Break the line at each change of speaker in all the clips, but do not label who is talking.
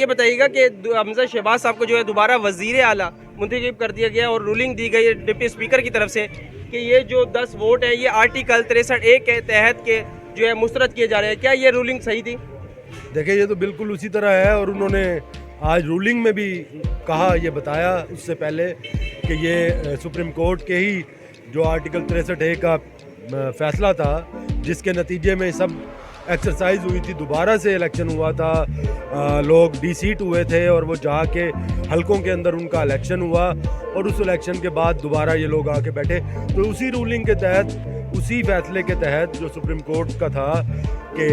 یہ بتائیے گا کہ حمزہ شہباز صاحب کو جو ہے دوبارہ وزیر اعلیٰ منتخب کر دیا گیا اور رولنگ دی گئی ڈپٹی اسپیکر کی طرف سے کہ یہ جو 10 ووٹ ہیں یہ آرٹیکل 63(a) کے تحت کے جو ہے مسترد کیے جا رہے ہیں. کیا یہ رولنگ صحیح تھی؟
دیکھیں یہ تو بالکل اسی طرح ہے، اور انہوں نے آج رولنگ میں بھی کہا، یہ بتایا اس سے پہلے کہ یہ سپریم کورٹ کے ہی جو آرٹیکل 63(a) کا فیصلہ تھا، جس کے نتیجے میں سب ایکسرسائز ہوئی تھی، دوبارہ سے الیکشن ہوا تھا، لوگ ڈی سیٹ ہوئے تھے اور وہ جا کے حلقوں کے اندر ان کا الیکشن ہوا، اور اس الیکشن کے بعد دوبارہ یہ لوگ آ کے بیٹھے. تو اسی رولنگ کے تحت، اسی فیصلے کے تحت جو سپریم کورٹ کا تھا کہ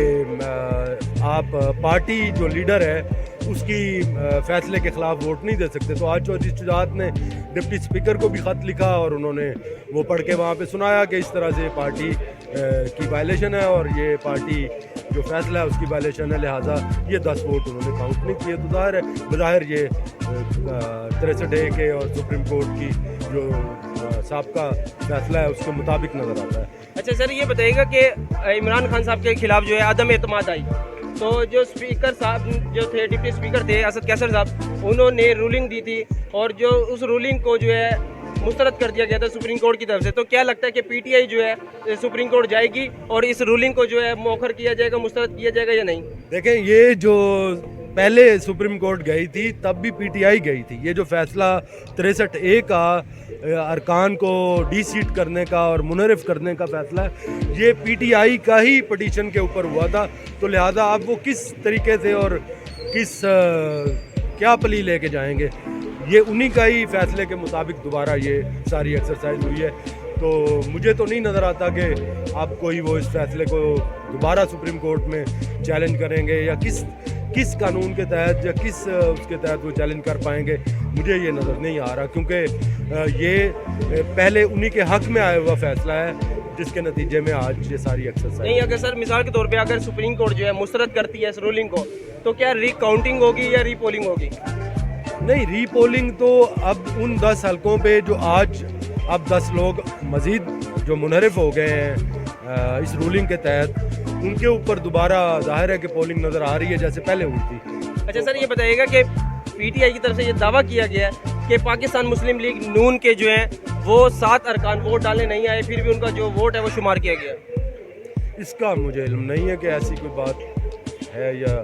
آپ پارٹی جو لیڈر ہے اس کی فیصلے کے خلاف ووٹ نہیں دے سکتے، تو آج چودھری شجاعت نے ڈپٹی اسپیکر کو بھی خط لکھا اور انہوں نے وہ پڑھ کے وہاں پہ سنایا کہ اس طرح سے پارٹی کی وائلیشن ہے اور یہ پارٹی جو فیصلہ ہے اس کی وائلیشن ہے، لہٰذا یہ 10 ووٹ انہوں نے کاؤنٹ نہیں کیے. تو ظاہر ہے بظاہر یہ 63(a) کے اور سپریم کورٹ کی جو سابقہ فیصلہ ہے اس کے مطابق نظر آتا ہے.
اچھا سر، یہ بتائیے گا کہ عمران خان صاحب کے خلاف جو ہے عدم اعتماد آئی، تو جو اسپیکر صاحب جو تھے، ڈپٹی اسپیکر تھے اسد کیسر صاحب، انہوں نے رولنگ دی تھی اور جو اس رولنگ کو جو ہے مسترد کر دیا گیا تھا سپریم کورٹ کی طرف سے. تو کیا لگتا ہے کہ پی ٹی آئی جو ہے سپریم کورٹ جائے گی اور اس رولنگ کو جو ہے مؤخر کیا جائے گا، مسترد کیا جائے گا یا نہیں؟
دیکھیں یہ جو پہلے سپریم کورٹ گئی تھی تب بھی پی ٹی آئی گئی تھی. یہ جو فیصلہ 63(a) کا ارکان کو ڈی سیٹ کرنے کا اور منحرف کرنے کا فیصلہ ہے، یہ پی ٹی آئی کا ہی پٹیشن کے اوپر ہوا تھا. تو لہٰذا اب وہ کس طریقے سے اور کس کیا پلی لے کے جائیں گے، یہ انہی کا ہی فیصلے کے مطابق دوبارہ یہ ساری ایکسرسائز ہوئی ہے. تو مجھے تو نہیں نظر آتا کہ اب کوئی وہ اس فیصلے کو دوبارہ سپریم کورٹ میں چیلنج کریں گے، یا کس قانون کے تحت یا کس اس کے تحت وہ چیلنج کر پائیں گے، مجھے یہ نظر نہیں آ رہا، کیونکہ یہ پہلے انہی کے حق میں آیا ہوا فیصلہ ہے جس کے نتیجے میں آج یہ ساری ایکسرسائز.
نہیں، اگر سر مثال کے طور پہ اگر سپریم کورٹ جو ہے مسترد کرتی ہے اس رولنگ کو، تو کیا ری کاؤنٹنگ ہوگی یا ری پولنگ ہوگی؟
نہیں، ری پولنگ تو اب ان 10 حلقوں پہ جو آج اب 10 لوگ مزید جو منحرف ہو گئے ہیں اس رولنگ کے تحت، ان کے اوپر دوبارہ ظاہر ہے کہ پولنگ نظر آ رہی ہے جیسے پہلے ہوئی تھی.
اچھا سر، یہ بتائیے گا کہ پی ٹی آئی کی طرف سے یہ دعویٰ کیا گیا ہے کہ پاکستان مسلم لیگ نون کے جو ہیں وہ 7 ارکان ووٹ ڈالنے نہیں آئے، پھر بھی ان کا جو ووٹ ہے وہ شمار کیا گیا.
اس کا مجھے علم نہیں ہے کہ ایسی کوئی بات ہے، یا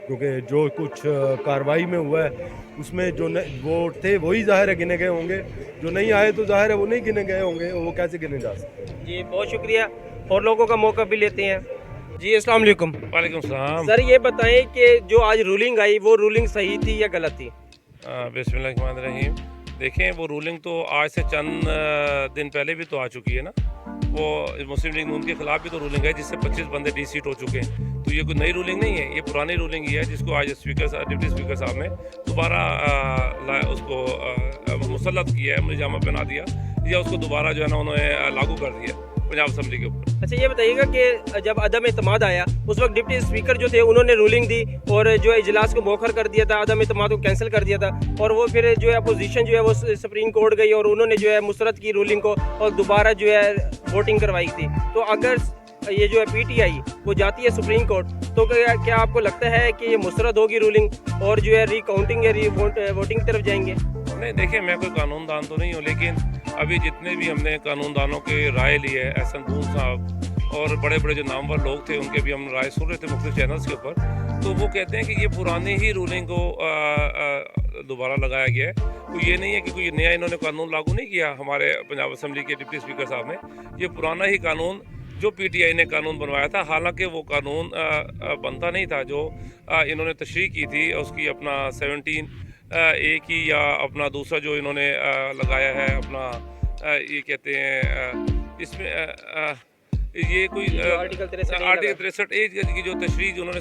کیونکہ جو کچھ کارروائی میں ہوا ہے اس میں جو ووٹ تھے وہی ظاہر ہے گنے گئے ہوں گے، جو نہیں آئے تو ظاہر ہے وہ نہیں گنے گئے ہوں گے، وہ کیسے گنے جا سکتے ہیں.
جی بہت شکریہ، اور لوگوں کا موقع بھی لیتے ہیں. جی السلام علیکم.
وعلیکم السلام.
سر یہ بتائیں کہ جو آج رولنگ آئی وہ رولنگ صحیح تھی یا غلط تھی؟
بسم اللہ الرحمن الرحیم. دیکھیں وہ رولنگ تو آج سے چند دن پہلے بھی تو آ چکی ہے نا. وہ مسلم لیگ نون کے خلاف بھی تو رولنگ ہے جس سے 25 بندے ڈی سیٹ ہو چکے ہیں. تو یہ کوئی نئی رولنگ نہیں ہے، یہ پرانی رولنگ ہی ہے جس کو آج ڈپٹی اسپیکر صاحب نے دوبارہ اس کو مسلط کیا ہے، مجامہ پہنا دیا، یا اس کو دوبارہ جو ہے نا انہوں نے لاگو کر دیا پنجاب اسمبلی کے اوپر.
اچھا یہ بتائیے گا کہ جب عدم اعتماد آیا اس وقت ڈپٹی اسپیکر جو تھے انہوں نے رولنگ دی اور جو اجلاس کو مؤخر کر دیا تھا، عدم اعتماد کو کینسل کر دیا تھا، اور وہ پھر جو ہے اپوزیشن جو ہے وہ سپریم کورٹ گئی اور انہوں نے جو ہے مسترد کی رولنگ کو اور دوبارہ جو ہے ووٹنگ کروائی تھی. تو اگر یہ جو ہے پی ٹی آئی وہ جاتی ہے سپریم کورٹ تو کیا آپ کو لگتا ہے کہ یہ مسترد ہوگی رولنگ اور جو ہے ری کاؤنٹنگ یا ری ووٹنگ کی طرف جائیں گے؟
نہیں، دیکھیں میں کوئی قانون دان تو نہیں ہوں، لیکن ابھی جتنے بھی ہم نے قانون دانوں کے رائے لی ہے، احسن دون صاحب اور بڑے بڑے جو نامور لوگ تھے ان کے بھی ہم رائے سن رہے تھے مختلف چینلز کے اوپر، تو وہ کہتے ہیں کہ یہ پرانی ہی رولنگ کو دوبارہ لگایا گیا ہے. کوئی یہ نہیں ہے کہ کوئی نیا انہوں نے قانون لاگو نہیں کیا. ہمارے پنجاب اسمبلی کے ڈپٹی اسپیکر صاحب نے یہ پرانا ہی قانون جو پی ٹی آئی نے قانون بنوایا تھا، حالانکہ وہ قانون بنتا نہیں تھا جو انہوں نے تشریح کی تھی اس کی اپنا 17(a) کی، یا اپنا دوسرا جو انہوں نے لگایا ہے اپنا یہ کہتے ہیں اس میں یہ کوئی آرٹیکل 63(a) کی جو تشریح انہوں نے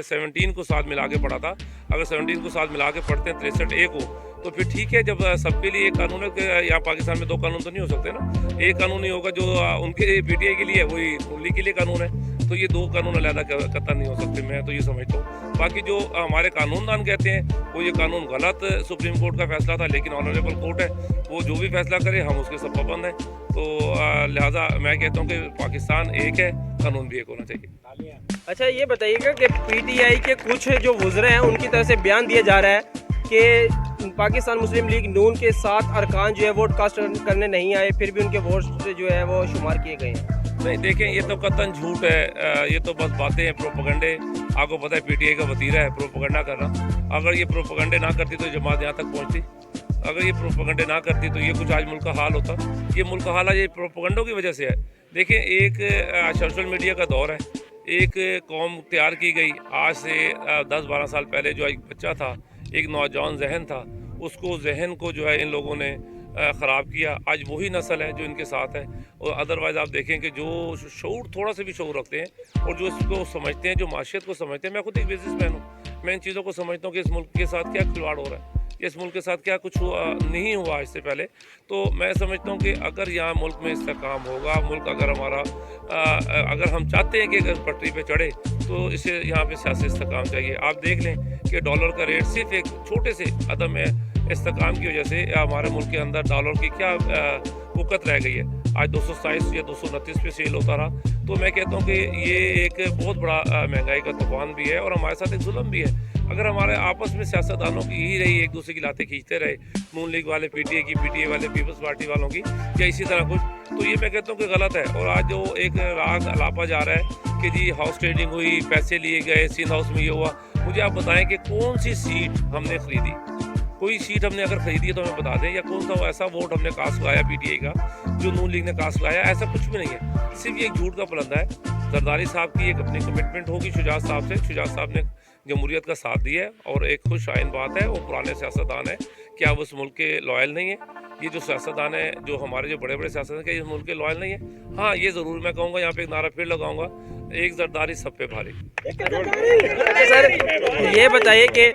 17 کو ساتھ ملا کے پڑھا تھا. اگر 17 کو ساتھ ملا کے پڑھتے ہیں 63(a) کو تو پھر ٹھیک ہے. جب سب کے لیے ایک قانون ہے کہ یہاں پاکستان میں 2 قانون تو نہیں ہو سکتے نا. ایک قانون نہیں ہوگا جو ان کے پی ٹی آئی کے لیے ہے، وہی ان لیگ کے لیے قانون ہے. तो ये दो कानून अलहदा कतई नहीं हो सकते, मैं तो ये समझता हूँ। बाकी जो हमारे कानूनदान कहते हैं वो ये कानून गलत सुप्रीम कोर्ट का फैसला था, लेकिन ऑनरेबल कोर्ट है, वो जो भी फैसला करे हम उसके सब पाबंद हैं। तो लिहाजा मैं कहता हूँ कि पाकिस्तान एक है, कानून भी एक होना चाहिए।
अच्छा ये बताइएगा कि पीटीआई के कुछ जो वुज़रा हैं उनकी तरफ से बयान दिया जा रहा है कि पाकिस्तान मुस्लिम लीग नून के 7 अरकान जो है वोट कास्ट करने नहीं आए, फिर भी उनके वोट जो है वो शुमार किए गए हैं।
नहीं देखें, ये तो कतन झूठ है, ये तो बस बातें हैं, प्रोपेगेंडे। आपको पता है पीटीआई का वतीरा है प्रोपेगेंडा करना। अगर ये प्रोपेगेंडे ना करती तो जमात यहाँ तक पहुँचती, अगर ये प्रोपेगेंडे ना करती तो ये कुछ आज मुल्क का हाल होता। ये मुल्क का हाल ये प्रोपेगेंडों की वजह से है। देखिए एक सोशल मीडिया का दौर है, एक कौम तैयार की गई आज से 10-12 साल पहले। जो एक बच्चा था, एक नौजवान जहन था, उसको जहन को जो है इन लोगों ने ख़राब किया। आज वही नस्ल है जो इनके साथ है। और अदरवाइज़ आप देखें कि जो शऊर, थोड़ा सा भी शऊर रखते हैं और जो इसको समझते हैं, जो माशियत को समझते हैं। मैं खुद एक बिजनेसमैन हूँ, मैं इन चीज़ों को समझता हूँ कि इस मुल्क के साथ क्या खिलवाड़ हो रहा है, इस मुल्क के साथ क्या कुछ हुआ नहीं हुआ इससे पहले। तो मैं समझता हूँ कि अगर यहाँ मुल्क में इस्तेकाम होगा, मुल्क अगर हमारा अगर हम चाहते हैं कि अगर पटरी पे चढ़े तो इसे यहाँ पे सियासी इस्तेकाम चाहिए। आप देख लें कि डॉलर का रेट सिर्फ एक छोटे से अदम इस्तेकाम की वजह से हमारे मुल्क के अंदर डॉलर की क्या वक़्त रह गई है। आज 227 या 229 पे सेल होता रहा। तो मैं कहता हूँ कि ये एक बहुत बड़ा महंगाई का तूफान भी है और हमारे साथ एक जुल्म भी है। अगर हमारे आपस में सियासतदानों की यही रही, एक दूसरे की लातें खींचते रहे, नून लीग वाले पीटीआई की, पीटीआई वाले पीपल्स पार्टी वालों की, या इसी तरह कुछ, तो ये मैं कहता हूँ कि गलत है। और आज जो एक राग अलापा जा रहा है कि जी हाउस ट्रेडिंग हुई, पैसे लिए गए, सिंध हाउस में ये हुआ, मुझे आप बताएं कि कौन सी सीट हमने खरीदी? कोई सीट हमने अगर खरीदी है तो हमें बता दें, या कौन सा ऐसा वोट हमने कास्ट लगाया पीटीआई का जो नून लीग ने कास्ट लगाया? ऐसा कुछ भी नहीं है, सिर्फ ये एक झूठ का पलंदा है। जरदारी साहब की एक अपनी कमिटमेंट होगी शुजात साहब से, शुजात साहब ने जमहूरियत का साथ दिया है और एक खुश आइन बात है, वो पुराने सियासतदान है, क्या वो उस मुल्क के लॉयल नहीं है? ये जो सियासतदान है, जो हमारे जो बड़े बड़े सियासतदान के, इस मुल्क के लॉयल नहीं है? हाँ, ये ज़रूर मैं कहूँगा, यहाँ पे एक नारा फिर लगाऊंगा, एक जरदारी सब पे भारी।
सर ये बताइए कि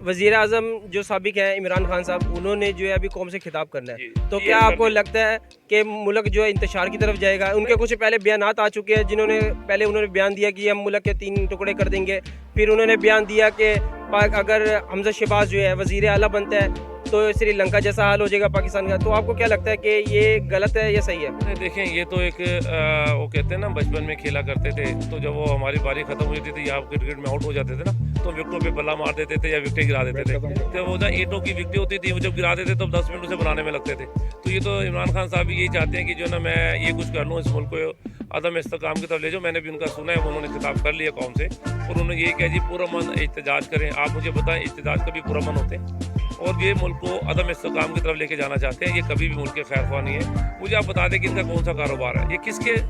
वज़ीर आज़म जो साबिक हैं इमरान खान साहब, उन्होंने जो है अभी कौम से खिताब करना है, तो क्या आपको लगता है कि मुल्क जो है इंतशार की तरफ जाएगा? उनके कुछ पहले बयानात आ चुके हैं, जिन्होंने पहले उन्होंने बयान दिया कि हम मुल्क के 3 टुकड़े कर देंगे। फिर उन्होंने बयान दिया कि अगर हमजा शहबाज जो है वज़ीर आला बनता है तो श्रीलंका जैसा हाल हो जाएगा पाकिस्तान का। तो आपको क्या लगता है कि ये गलत है या सही है?
नहीं देखें, ये तो एक वो कहते हैं ना, बचपन में खेला करते थे, तो जब वो हमारी बारी खत्म हो जाती थी या आप क्रिकेट में आउट हो जाते थे ना, तो विकटों पे बल्ला मार देते थे या विकटें गिरा देते थे। तो वो जहाँ ईंटों की विकटें होती थी, वो जब गिरा देते तो 10 मिनट उसे बनाने में लगते थे। तो ये तो इमरान खान साहब भी यही चाहते हैं कि जो ना मैं ये कुछ कर लूँ, इस मुल्क को अदम इस्तेकाम की तरफ ले जाओ। मैंने भी उनका सुना है, उन्होंने खिताब कर लिया कौम से और उन्होंने यही कहा जी पुरअमन एहतजाज करें। आप मुझे बताएं, एहतजाज कभी पुरअमन होते हैं? और ये मुल्क को अदम इस्तेकाम की तरफ लेके जाना चाहते हैं, ये कभी भी मुल्क के खैर ख्वाह नहीं है। मुझे आप बता दें कि इनका कौन सा कारोबार है, ये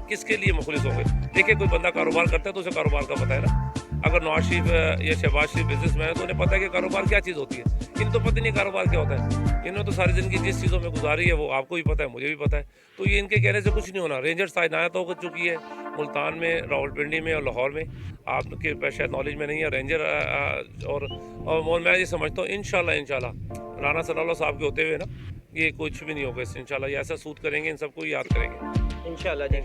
किसके लिए मुखलिस होंगे? देखिए, कोई बंदा कारोबार करता है तो उसे कारोबार का पता है ना। अगर नवाज शरीफ या शहबाज शरीफ बिजनेसमैन है तो उन्हें पता है कि कारोबार क्या चीज़ होती है। इन्हें तो पता नहीं कारोबार क्या होता है। इन्होंने तो सारी ज़िंदगी जिस चीज़ों में गुजारी है वो आपको भी पता है, मुझे भी पता है। तो ये इनके कहने से कुछ नहीं होना। रेंजर्स तैनात हो चुकी है मुल्तान में, रावलपिंडी में और लाहौर में, आपके शायद नॉलेज में नहीं है। रेंजर और मैं ये समझता हूँ इंशाल्लाह राना सलाउल्लाह साहब के होते हुए ना, ये कुछ भी नहीं होगा इससे। इंशाल्लाह ये ऐसा सूद करेंगे, इन सबको याद करेंगे
इंशाल्लाह जी।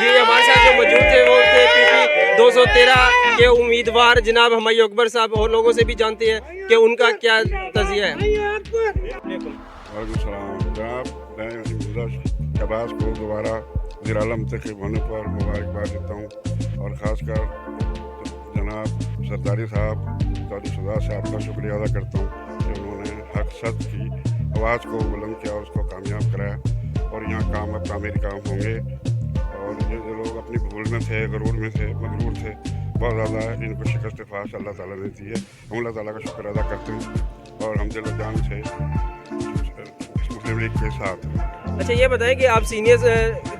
हमारे साथ जो मौजूद थे वो थे पीपी 213 के उम्मीदवार जनाब हमायूं अकबर साहब, और लोगों से भी जानते हैं कि उनका क्या तज़िया है।
जनाब, मैं शहबाज को दोबारा वज़ीर आला मुंतखब होने पर मुबारकबाद देता हूँ और ख़ासकर जनाब सरदारी साहब, कादी सदा साहब का शुक्रिया अदा करता हूँ कि उन्होंने हक सच की आवाज़ को बुलंद किया, उसको कामयाब कराया और यहाँ काम अब तामीरी काम होंगे। और ये जो लोग अपनी भूल में थे, गरूर में थे, मगरूर थे, बहुत ज़्यादा इनको शिकस्त फाश अल्लाह ताला ने दी है। हम अल्लाह ताला का शुक्र अदा करते हैं और हम दिल जान से मुस्लिम लीग के साथ।
अच्छा ये बताएं कि आप सीनियर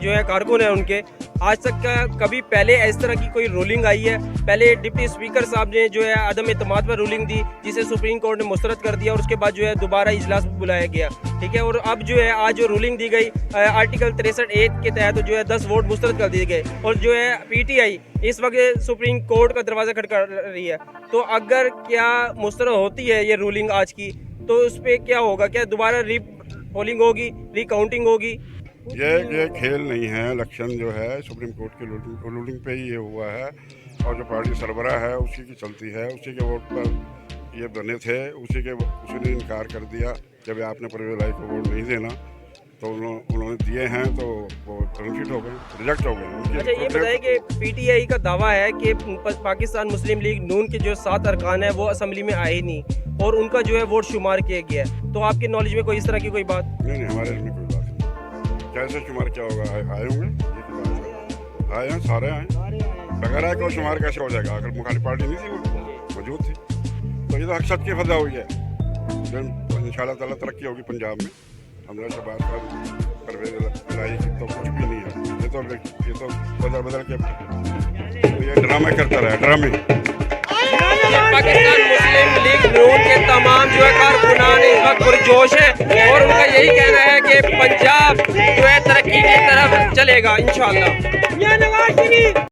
जो है कारकुन हैं उनके, आज तक का कभी पहले इस तरह की कोई रूलिंग आई है? पहले डिप्टी स्पीकर साहब ने जो है अदम एतमाद पर रूलिंग दी, जिसे सुप्रीम कोर्ट ने मुस्तरद कर दिया और उसके बाद जो है दोबारा इजलास बुलाया गया, ठीक है। और अब जो है आज जो रूलिंग दी गई आर्टिकल 63A के तहत जो है 10 वोट मुस्तरद कर दिए गए और जो है पीटीआई इस वक्त सुप्रीम कोर्ट का दरवाज़ा खटखटा रही है। तो अगर क्या मुस्तरद होती है ये रूलिंग आज की, तो उस पर क्या होगा? क्या दोबारा पोलिंग होगी, रिकाउंटिंग होगी?
ये खेल नहीं है, इलेक्शन जो है सुप्रीम कोर्ट की रूलिंग पे ही ये हुआ है, और जो पार्टी सरबराह है उसी की चलती है, उसी के वोट पर ये बने थे, उसी ने इनकार कर दिया जब आपने परवेज लाई को वोट नहीं देना, तो उन्होंने दिए हैं तो वो कन्फिट हो गए, रिजेक्ट हो गए।
अच्छा, ये बताइए कि पीटीआई का दावा है कि पाकिस्तान मुस्लिम लीग नून के जो 7 अरकान है वो असेंबली में आए नहीं और उनका जो है वोट शुमार किया गया है, तो आपके नॉलेज में कोई इस तरह की कोई बात?
नहीं, हमारे इसमें कोई बात नहीं। कैसे शुमार क्या होगा? आए होंगे, आए हैं, सारे आए, बगैर आए को शुमार कैसे हो जाएगा? अगर मुखालिफ पार्टी नहीं थी, वो मौजूद थी, तो ये तो हक़ की फजा हुई है। इंशाअल्लाह ताला तरक्की होगी पंजाब में। हमरा शहबाज का परवेज लाई की तो कुछ भी नहीं है, ये तो बदल के तो ये ड्रामे करता रहा, ड्रामे।
पाकिस्तान मुस्लिम लीग नून के तमाम जो है कारकुनान इस वक्त पुरजोश है और उनका यही कहना है कि पंजाब जो है तरक्की की तरफ चलेगा इंशाअल्लाह।